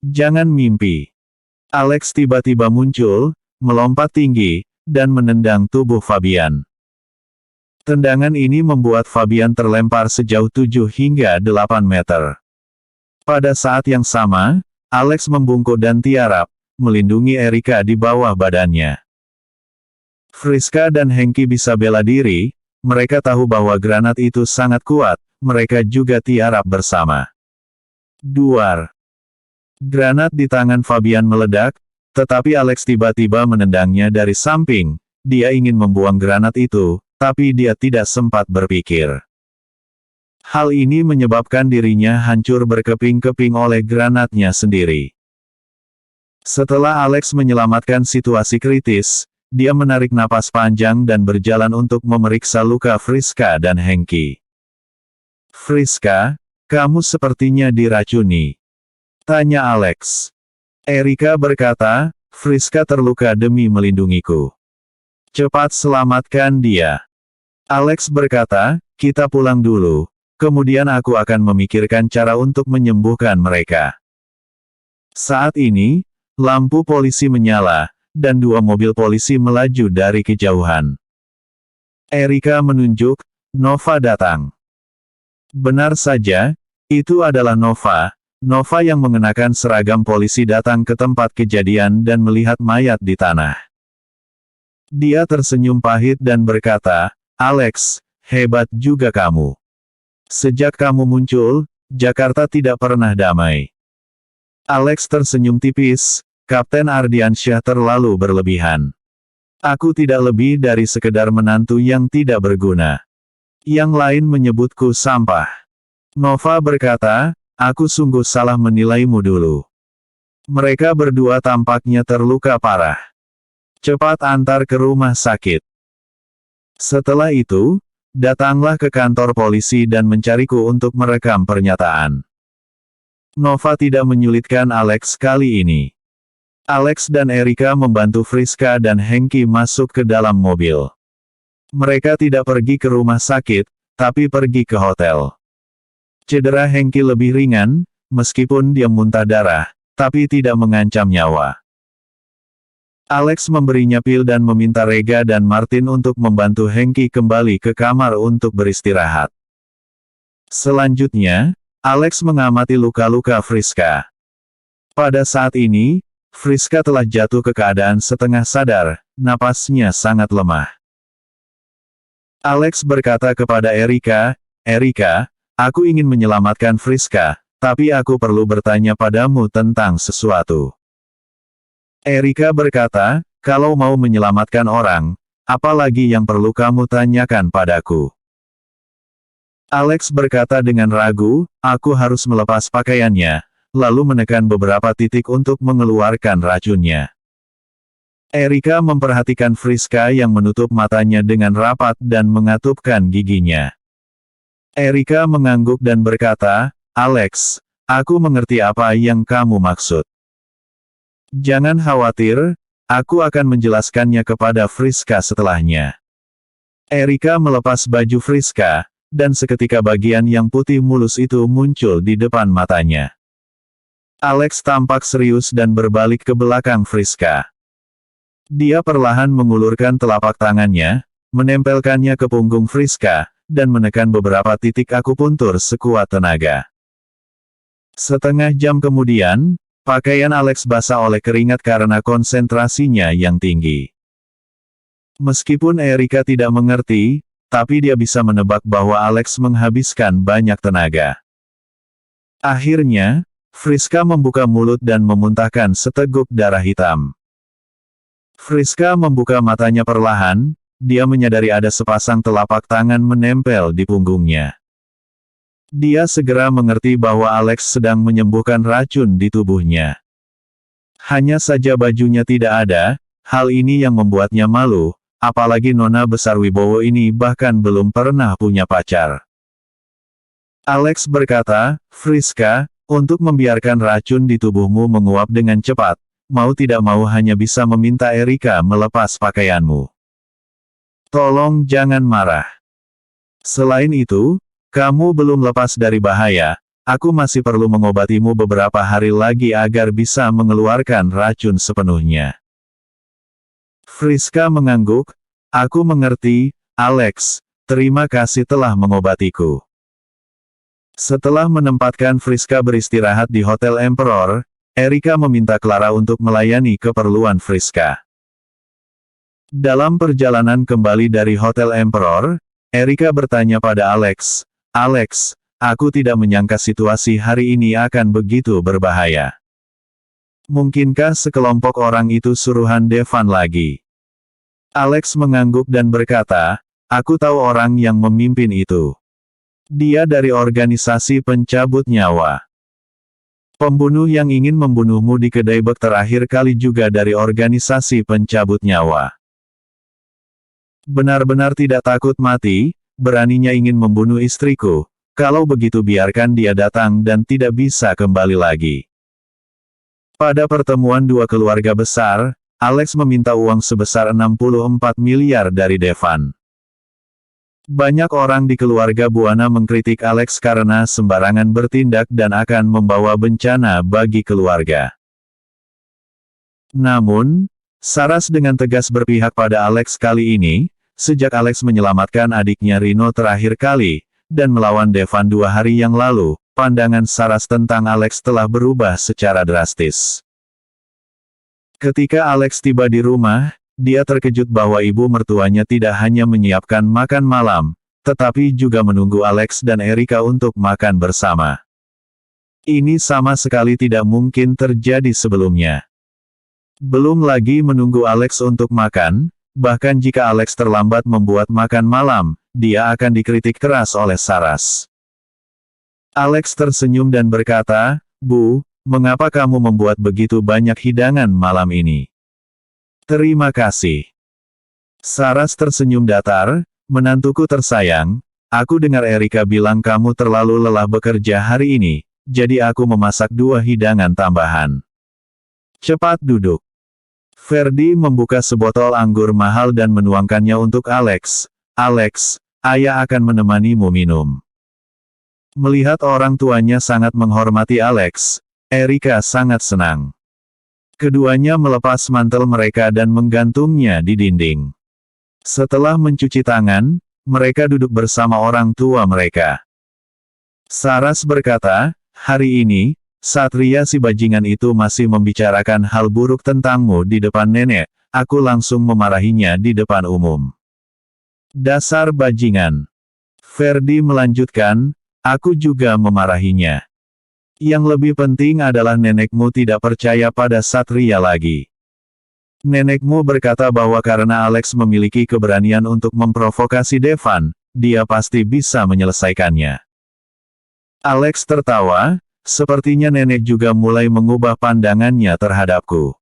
Jangan mimpi. Alex tiba-tiba muncul, melompat tinggi, dan menendang tubuh Fabian. Tendangan ini membuat Fabian terlempar sejauh 7 hingga 8 meter. Pada saat yang sama, Alex membungkuk dan tiarap, melindungi Erika di bawah badannya. Friska dan Hengki bisa bela diri, mereka tahu bahwa granat itu sangat kuat, mereka juga tiarap bersama. Duar. Granat di tangan Fabian meledak, tetapi Alex tiba-tiba menendangnya dari samping. Dia ingin membuang granat itu, tapi dia tidak sempat berpikir. Hal ini menyebabkan dirinya hancur berkeping-keping oleh granatnya sendiri. Setelah Alex menyelamatkan situasi kritis, dia menarik napas panjang dan berjalan untuk memeriksa luka Friska dan Hengki. "Friska, kamu sepertinya diracuni," tanya Alex. Erika berkata, "Friska terluka demi melindungiku. Cepat selamatkan dia." Alex berkata, "Kita pulang dulu, kemudian aku akan memikirkan cara untuk menyembuhkan mereka." Saat ini, lampu polisi menyala, dan 2 mobil polisi melaju dari kejauhan. Erika menunjuk, "Nova datang." Benar saja, itu adalah Nova. Nova yang mengenakan seragam polisi datang ke tempat kejadian dan melihat mayat di tanah. Dia tersenyum pahit dan berkata, "Alex, hebat juga kamu. Sejak kamu muncul, Jakarta tidak pernah damai." Alex tersenyum tipis, "Kapten Ardiansyah terlalu berlebihan. Aku tidak lebih dari sekedar menantu yang tidak berguna. Yang lain menyebutku sampah." Nova berkata, "Aku sungguh salah menilaimu dulu. Mereka berdua tampaknya terluka parah. Cepat antar ke rumah sakit." Setelah itu, datanglah ke kantor polisi dan mencariku untuk merekam pernyataan. Nova tidak menyulitkan Alex kali ini. Alex dan Erika membantu Friska dan Hengki masuk ke dalam mobil. Mereka tidak pergi ke rumah sakit, tapi pergi ke hotel. Cedera Hengki lebih ringan, meskipun dia muntah darah, tapi tidak mengancam nyawa. Alex memberinya pil dan meminta Rega dan Martin untuk membantu Hengki kembali ke kamar untuk beristirahat. Selanjutnya, Alex mengamati luka-luka Friska. Pada saat ini, Friska telah jatuh ke keadaan setengah sadar, napasnya sangat lemah. Alex berkata kepada Erika, "Erika, aku ingin menyelamatkan Friska, tapi aku perlu bertanya padamu tentang sesuatu." Erika berkata, "Kalau mau menyelamatkan orang, apalagi yang perlu kamu tanyakan padaku?" Alex berkata dengan ragu, "Aku harus melepas pakaiannya, lalu menekan beberapa titik untuk mengeluarkan racunnya." Erika memperhatikan Friska yang menutup matanya dengan rapat dan mengatupkan giginya. Erika mengangguk dan berkata, "Alex, aku mengerti apa yang kamu maksud. Jangan khawatir, aku akan menjelaskannya kepada Friska setelahnya." Erika melepas baju Friska, dan seketika bagian yang putih mulus itu muncul di depan matanya. Alex tampak serius dan berbalik ke belakang Friska. Dia perlahan mengulurkan telapak tangannya, menempelkannya ke punggung Friska, dan menekan beberapa titik akupuntur sekuat tenaga. Setengah jam kemudian, pakaian Alex basah oleh keringat karena konsentrasinya yang tinggi. Meskipun Erika tidak mengerti, tapi dia bisa menebak bahwa Alex menghabiskan banyak tenaga. Akhirnya, Friska membuka mulut dan memuntahkan seteguk darah hitam. Friska membuka matanya perlahan, dia menyadari ada sepasang telapak tangan menempel di punggungnya. Dia segera mengerti bahwa Alex sedang menyembuhkan racun di tubuhnya. Hanya saja bajunya tidak ada, hal ini yang membuatnya malu, apalagi Nona besar Wibowo ini bahkan belum pernah punya pacar. Alex berkata, "Friska, untuk membiarkan racun di tubuhmu menguap dengan cepat, mau tidak mau hanya bisa meminta Erika melepas pakaianmu. Tolong jangan marah. Selain itu, kamu belum lepas dari bahaya, aku masih perlu mengobatimu beberapa hari lagi agar bisa mengeluarkan racun sepenuhnya. Friska mengangguk, aku mengerti, Alex, terima kasih telah mengobatiku. Setelah menempatkan Friska beristirahat di Hotel Emperor, Erika meminta Clara untuk melayani keperluan Friska. Dalam perjalanan kembali dari Hotel Emperor, Erika bertanya pada Alex, Alex, aku tidak menyangka situasi hari ini akan begitu berbahaya. Mungkinkah sekelompok orang itu suruhan Devan lagi? Alex mengangguk dan berkata, aku tahu orang yang memimpin itu. Dia dari organisasi pencabut nyawa. Pembunuh yang ingin membunuhmu di kedai bek terakhir kali juga dari organisasi pencabut nyawa. Benar-benar tidak takut mati, beraninya ingin membunuh istriku. Kalau begitu biarkan dia datang dan tidak bisa kembali lagi. Pada pertemuan dua keluarga besar, Alex meminta uang sebesar 64 miliar dari Devan. Banyak orang di keluarga Buana mengkritik Alex karena sembarangan bertindak dan akan membawa bencana bagi keluarga. Namun, Saras dengan tegas berpihak pada Alex kali ini, sejak Alex menyelamatkan adiknya Rino terakhir kali, dan melawan Devan 2 hari yang lalu, pandangan Saras tentang Alex telah berubah secara drastis. Ketika Alex tiba di rumah, dia terkejut bahwa ibu mertuanya tidak hanya menyiapkan makan malam, tetapi juga menunggu Alex dan Erika untuk makan bersama. Ini sama sekali tidak mungkin terjadi sebelumnya. Belum lagi menunggu Alex untuk makan, bahkan jika Alex terlambat membuat makan malam, dia akan dikritik keras oleh Saras. Alex tersenyum dan berkata, Bu, mengapa kamu membuat begitu banyak hidangan malam ini? Terima kasih. Saras tersenyum datar, menantuku tersayang, aku dengar Erika bilang kamu terlalu lelah bekerja hari ini, jadi aku memasak 2 hidangan tambahan. Cepat duduk. Ferdi membuka sebotol anggur mahal dan menuangkannya untuk Alex. Alex, ayah akan menemanimu minum. Melihat orang tuanya sangat menghormati Alex, Erika sangat senang. Keduanya melepas mantel mereka dan menggantungnya di dinding. Setelah mencuci tangan, mereka duduk bersama orang tua mereka. Saras berkata, hari ini, Satria si bajingan itu masih membicarakan hal buruk tentangmu di depan nenek, aku langsung memarahinya di depan umum. Dasar bajingan. Ferdi melanjutkan, aku juga memarahinya. Yang lebih penting adalah nenekmu tidak percaya pada Satria lagi. Nenekmu berkata bahwa karena Alex memiliki keberanian untuk memprovokasi Devan, dia pasti bisa menyelesaikannya. Alex tertawa, sepertinya nenek juga mulai mengubah pandangannya terhadapku.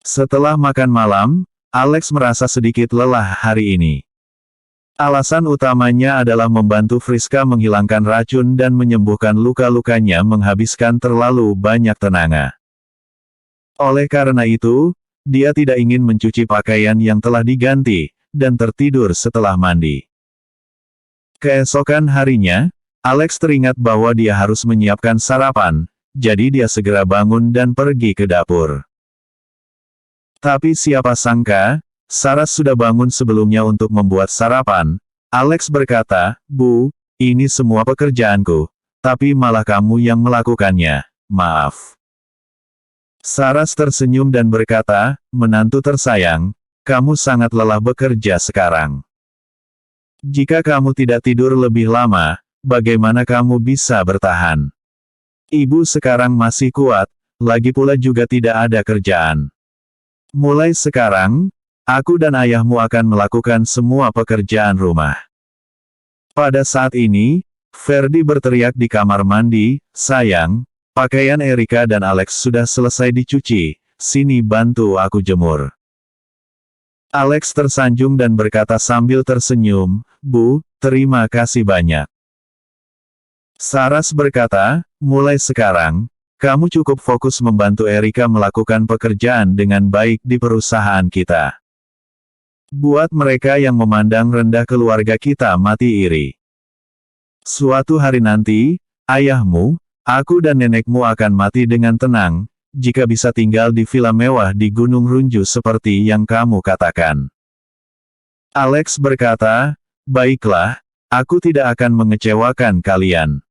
Setelah makan malam, Alex merasa sedikit lelah hari ini. Alasan utamanya adalah membantu Friska menghilangkan racun dan menyembuhkan luka-lukanya menghabiskan terlalu banyak tenaga. Oleh karena itu, dia tidak ingin mencuci pakaian yang telah diganti, dan tertidur setelah mandi. Keesokan harinya, Alex teringat bahwa dia harus menyiapkan sarapan, jadi dia segera bangun dan pergi ke dapur. Tapi siapa sangka, Saras sudah bangun sebelumnya untuk membuat sarapan. Alex berkata, Bu, ini semua pekerjaanku, tapi malah kamu yang melakukannya, maaf. Saras tersenyum dan berkata, menantu tersayang, kamu sangat lelah bekerja sekarang. Jika kamu tidak tidur lebih lama, bagaimana kamu bisa bertahan? Ibu sekarang masih kuat, lagi pula juga tidak ada kerjaan. Mulai sekarang, aku dan ayahmu akan melakukan semua pekerjaan rumah. Pada saat ini, Ferdi berteriak di kamar mandi, sayang, pakaian Erika dan Alex sudah selesai dicuci, sini bantu aku jemur. Alex tersanjung dan berkata sambil tersenyum, Bu, terima kasih banyak. Saras berkata, mulai sekarang, kamu cukup fokus membantu Erika melakukan pekerjaan dengan baik di perusahaan kita. Buat mereka yang memandang rendah keluarga kita mati iri. Suatu hari nanti, Ayahmu, aku dan nenekmu akan mati dengan tenang, jika bisa tinggal di villa mewah di Gunung Runju seperti yang kamu katakan. Alex berkata, baiklah, aku tidak akan mengecewakan kalian.